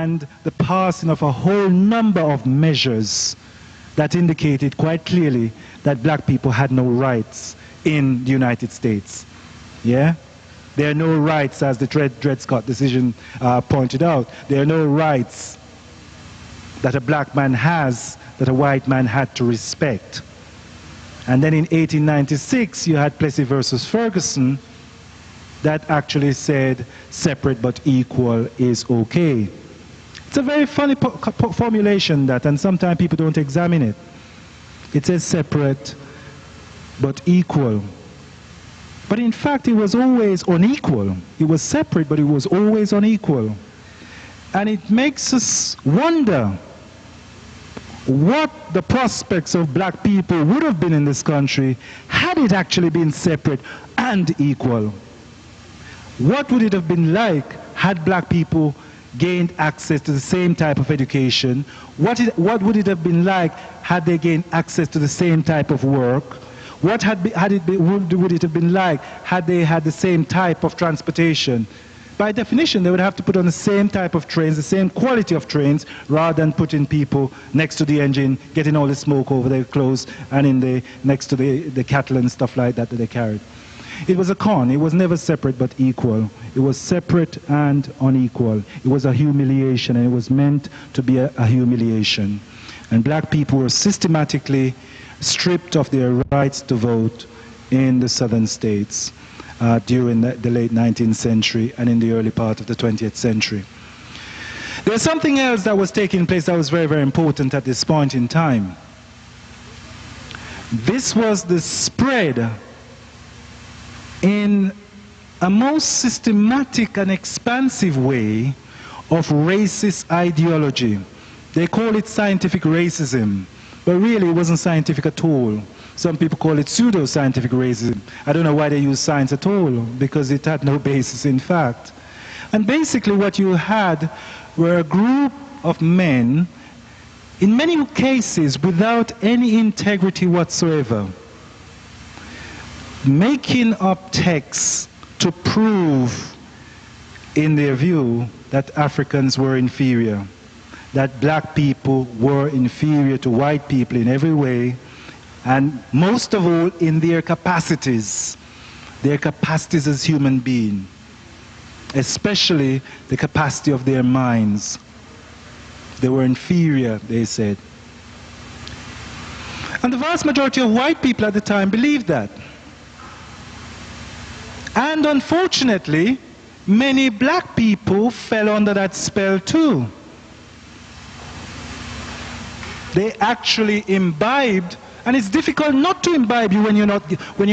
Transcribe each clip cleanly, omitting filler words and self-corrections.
and the passing of a whole number of measures that indicated quite clearly that black people had no rights in the United States. Yeah? There are no rights, as the Dred Scott decision pointed out. There are no rights that a black man has that a white man had to respect. And then in 1896, you had Plessy versus Ferguson that actually said separate but equal is okay. It's a very funny formulation, that, and sometimes people don't examine it. It says separate but equal. But in fact, it was always unequal. It was separate, but it was always unequal. And it makes us wonder what the prospects of black people would have been in this country had it actually been separate and equal. What would it have been like had black people gained access to the same type of education? What would it have been like had they gained access to the same type of work? What would it have been like had they had the same type of transportation? By definition, they would have to put on the same type of trains, the same quality of trains, rather than putting people next to the engine, getting all the smoke over their clothes and next to the cattle and stuff like that they carried. It was a con. It was never separate but equal. It was separate and unequal. It was a humiliation, and it was meant to be a humiliation. And black people were systematically stripped of their rights to vote in the southern states during the late 19th century and in the early part of the 20th century. There's something else that was taking place that was very, very important at this point in time. This was the spread in a most systematic and expansive way of racist ideology. They call it scientific racism, but really it wasn't scientific at all. Some people call it pseudo-scientific racism. I don't know why they use science at all, because it had no basis in fact. And basically what you had were a group of men, in many cases without any integrity whatsoever, making up texts to prove, in their view, that Africans were inferior, that black people were inferior to white people in every way, and most of all in their capacities as human beings, especially the capacity of their minds. They were inferior, they said. And the vast majority of white people at the time believed that. And unfortunately, many black people fell under that spell too. They actually imbibed, and it's difficult not to imbibe you when you're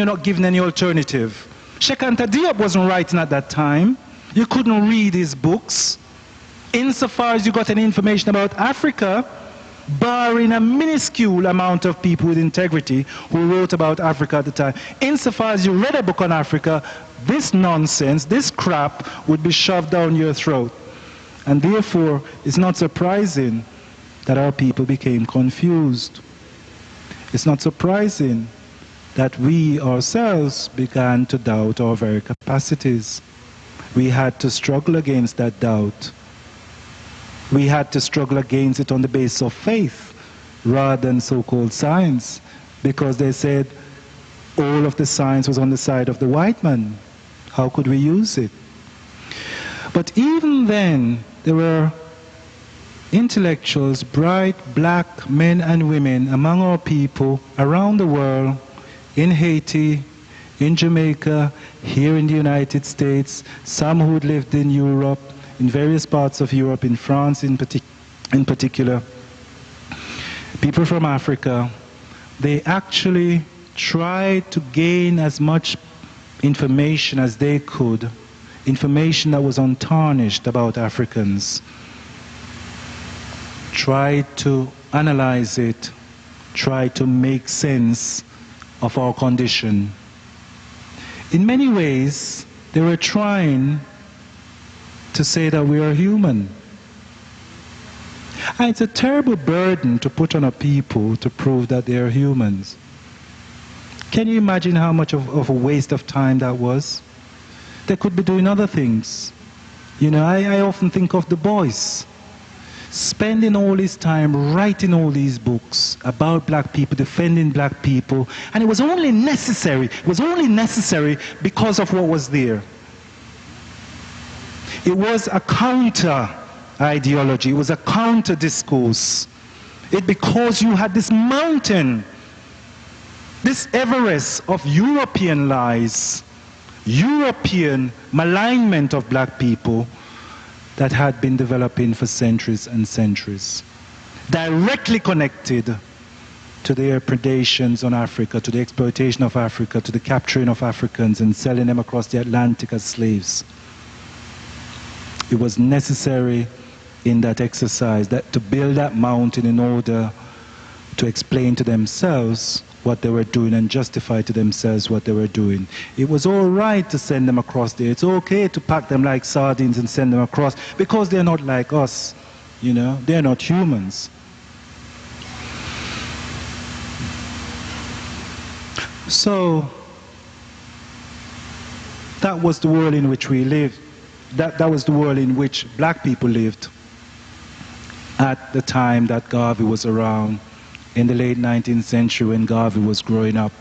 not given any alternative. Cheikh Anta Diop wasn't writing at that time. You couldn't read his books. Insofar as you got any information about Africa, barring a minuscule amount of people with integrity who wrote about Africa at the time, insofar as you read a book on Africa, this nonsense, this crap would be shoved down your throat. And therefore, it's not surprising that our people became confused. It's not surprising that we ourselves began to doubt our very capacities. We had to struggle against that doubt. We had to struggle against it on the basis of faith rather than so-called science, because they said all of the science was on the side of the white man. How could we use it? But even then, there were intellectuals, bright black men and women among our people around the world, in Haiti, in Jamaica, here in the United States, some who lived in Europe, in various parts of Europe, in France in particular, people from Africa. They actually tried to gain as much information as they could, information that was untarnished about Africans, tried to analyze it, tried to make sense of our condition. In many ways, they were trying to say that we are human. And it's a terrible burden to put on a people to prove that they are humans. Can you imagine how much of a waste of time that was? They could be doing other things. You know, I often think of the boys. spending all his time writing all these books about black people, defending black people, and it was only necessary because of what was there. It was a counter ideology, it was a counter discourse. Because you had this mountain, this Everest of European lies, European malignment of black people that had been developing for centuries and centuries, directly connected to their predations on Africa, to the exploitation of Africa, to the capturing of Africans and selling them across the Atlantic as slaves. It was necessary in that exercise that to build that mountain in order to explain to themselves what they were doing and justify to themselves what they were doing. It was all right to send them across there. It's okay to pack them like sardines and send them across because they're not like us, you know, they're not humans. So that was the world in which we lived. That was the world in which black people lived at the time that Garvey was around, in the late 19th century when Garvey was growing up.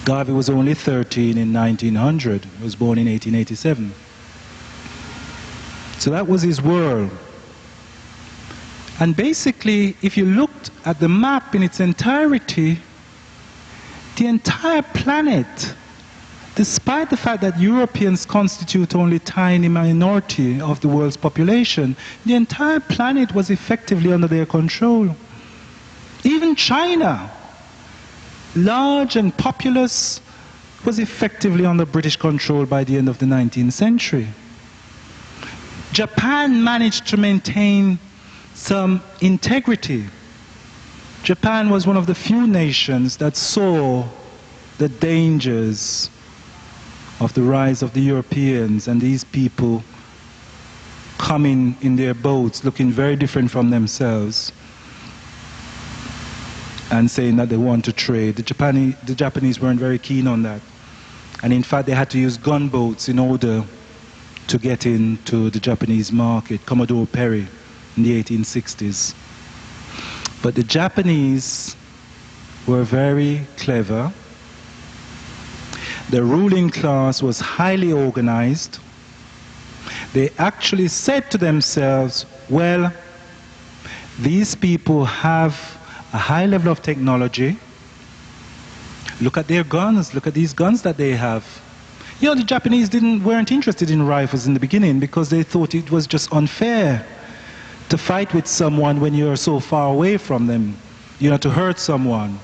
Garvey was only 13 in 1900. He was born in 1887. So that was his world. And basically, if you looked at the map in its entirety, the entire planet, despite the fact that Europeans constitute only a tiny minority of the world's population, the entire planet was effectively under their control. Even China, large and populous, was effectively under British control by the end of the 19th century. Japan managed to maintain some integrity. Japan was one of the few nations that saw the dangers of the rise of the Europeans and these people coming in their boats looking very different from themselves and saying that they want to trade. The Japanese weren't very keen on that. And in fact, they had to use gunboats in order to get into the Japanese market, Commodore Perry in the 1860s. But the Japanese were very clever. The ruling class was highly organized. They actually said to themselves, well, these people have a high level of technology. Look at their guns, look at these guns that they have. You know, the Japanese weren't interested in rifles in the beginning because they thought it was just unfair to fight with someone when you're so far away from them, you know, to hurt someone.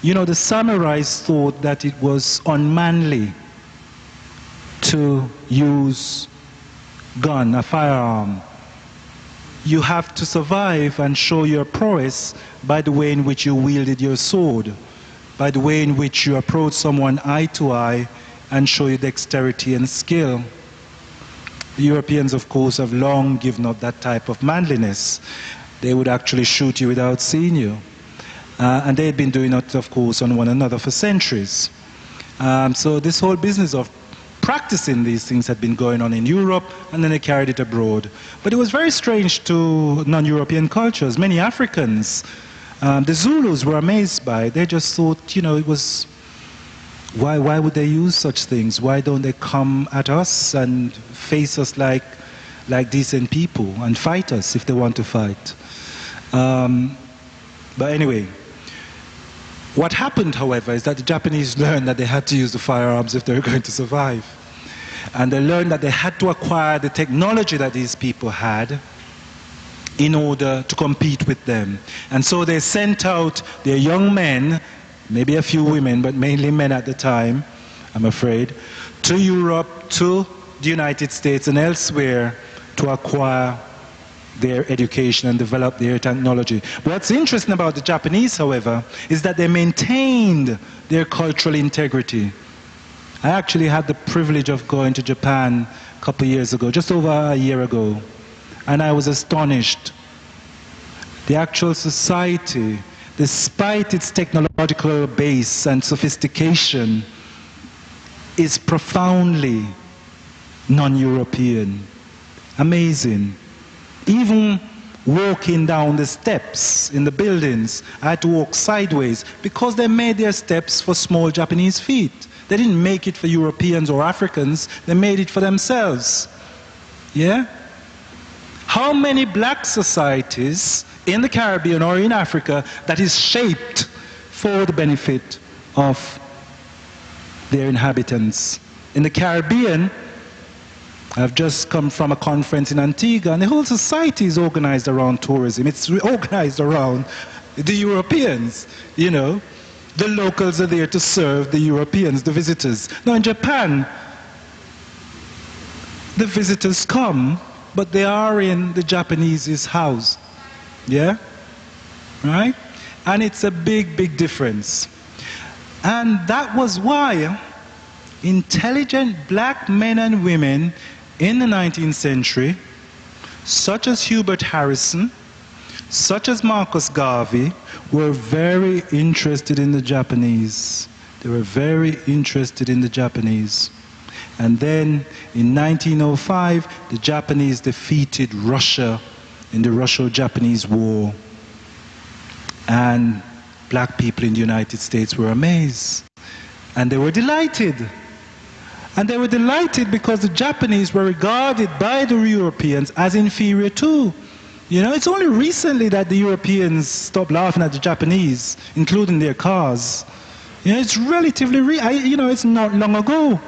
You know, the samurais thought that it was unmanly to use a firearm. You have to survive and show your prowess by the way in which you wielded your sword, by the way in which you approach someone eye to eye and show your dexterity and skill. The Europeans, of course, have long given up that type of manliness. They would actually shoot you without seeing you. And they had been doing it, of course, on one another for centuries. So this whole business of practicing these things had been going on in Europe, and then they carried it abroad. But it was very strange to non-European cultures. Many Africans, the Zulus were amazed by it. They just thought, you know, it was, why would they use such things? Why don't they come at us and face us like decent people and fight us if they want to fight? But anyway, what happened, however, is that the Japanese learned that they had to use the firearms if they were going to survive. And they learned that they had to acquire the technology that these people had in order to compete with them. And so they sent out their young men, maybe a few women, but mainly men at the time, I'm afraid, to Europe, to the United States and elsewhere to acquire their education and develop their technology. What's interesting about the Japanese, however, is that they maintained their cultural integrity. I actually had the privilege of going to Japan a couple of years ago, just over a year ago, and I was astonished. The actual society, despite its technological base and sophistication, is profoundly non-European. Amazing. Even walking down the steps in the buildings, I had to walk sideways because they made their steps for small Japanese feet. They didn't make it for Europeans or Africans, they made it for themselves. Yeah? How many black societies in the Caribbean or in Africa that is shaped for the benefit of their inhabitants? In the Caribbean, I've just come from a conference in Antigua, and the whole society is organized around tourism. It's organized around the Europeans, you know. The locals are there to serve the Europeans, the visitors. Now in Japan, the visitors come, but they are in the Japanese's house. Yeah? Right? And it's a big, big difference. And that was why intelligent black men and women in the 19th century, such as Hubert Harrison, such as Marcus Garvey, were very interested in the Japanese. They were very interested in the Japanese. And then in 1905, the Japanese defeated Russia in the Russo-Japanese War. And black people in the United States were amazed. And they were delighted. And they were delighted because the Japanese were regarded by the Europeans as inferior too. You know, it's only recently that the Europeans stopped laughing at the Japanese, including their cars. You know, it's relatively, it's not long ago.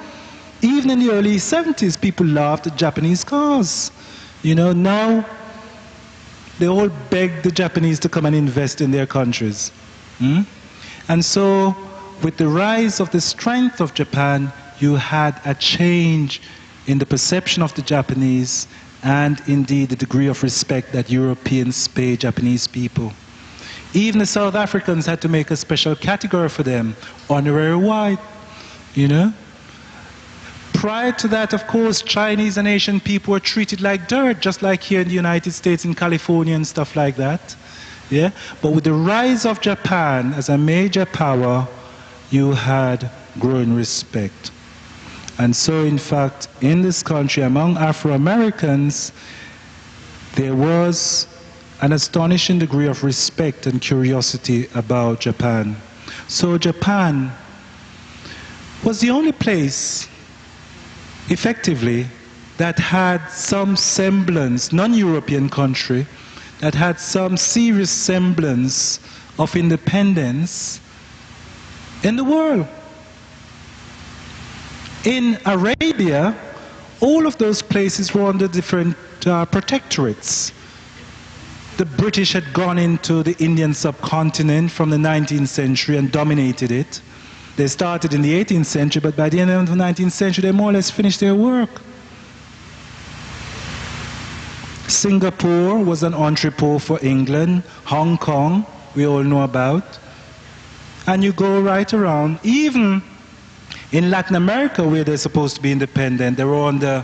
Even in the early 70s, people laughed at Japanese cars. You know, now they all beg the Japanese to come and invest in their countries. And so, with the rise of the strength of Japan, you had a change in the perception of the Japanese and indeed the degree of respect that Europeans pay Japanese people. Even the South Africans had to make a special category for them, honorary white, you know. Prior to that, of course, Chinese and Asian people were treated like dirt, just like here in the United States, in California and stuff like that. Yeah? But with the rise of Japan as a major power, you had growing respect. And so, in fact, in this country, among Afro-Americans, there was an astonishing degree of respect and curiosity about Japan. So Japan was the only place, effectively, that had some semblance, non-European country, that had some serious semblance of independence in the world. In Arabia, all of those places were under different protectorates. The British had gone into the Indian subcontinent from the 19th century and dominated it. They started in the 18th century, but by the end of the 19th century, they more or less finished their work. Singapore was an entrepot for England. Hong Kong, we all know about. And you go right around, even in Latin America, where they're supposed to be independent, they were under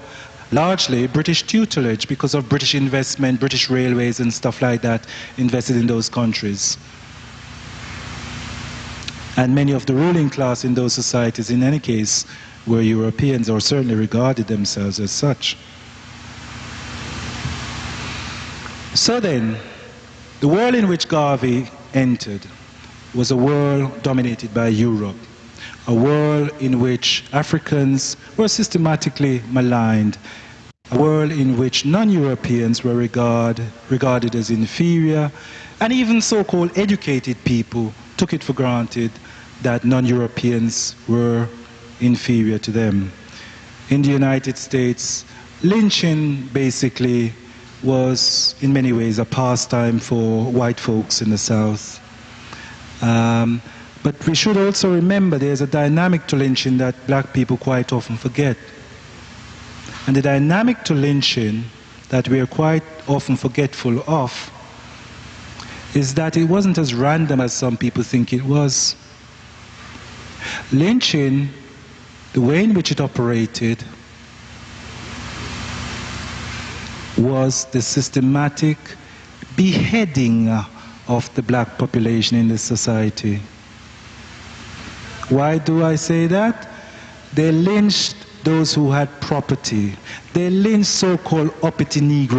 largely British tutelage because of British investment, British railways and stuff like that invested in those countries. And many of the ruling class in those societies, in any case, were Europeans, or certainly regarded themselves as such. So then, the world in which Garvey entered was a world dominated by Europe. A world in which Africans were systematically maligned, a world in which non-Europeans were regarded as inferior, and even so-called educated people took it for granted that non-Europeans were inferior to them. In the United States, lynching basically was in many ways a pastime for white folks in the South. But we should also remember there's a dynamic to lynching that black people quite often forget. And the dynamic to lynching that we are quite often forgetful of is that it wasn't as random as some people think it was. Lynching, the way in which it operated, was the systematic beheading of the black population in this society. Why do I say that? They lynched those who had property. They lynched so-called uppity Negroes.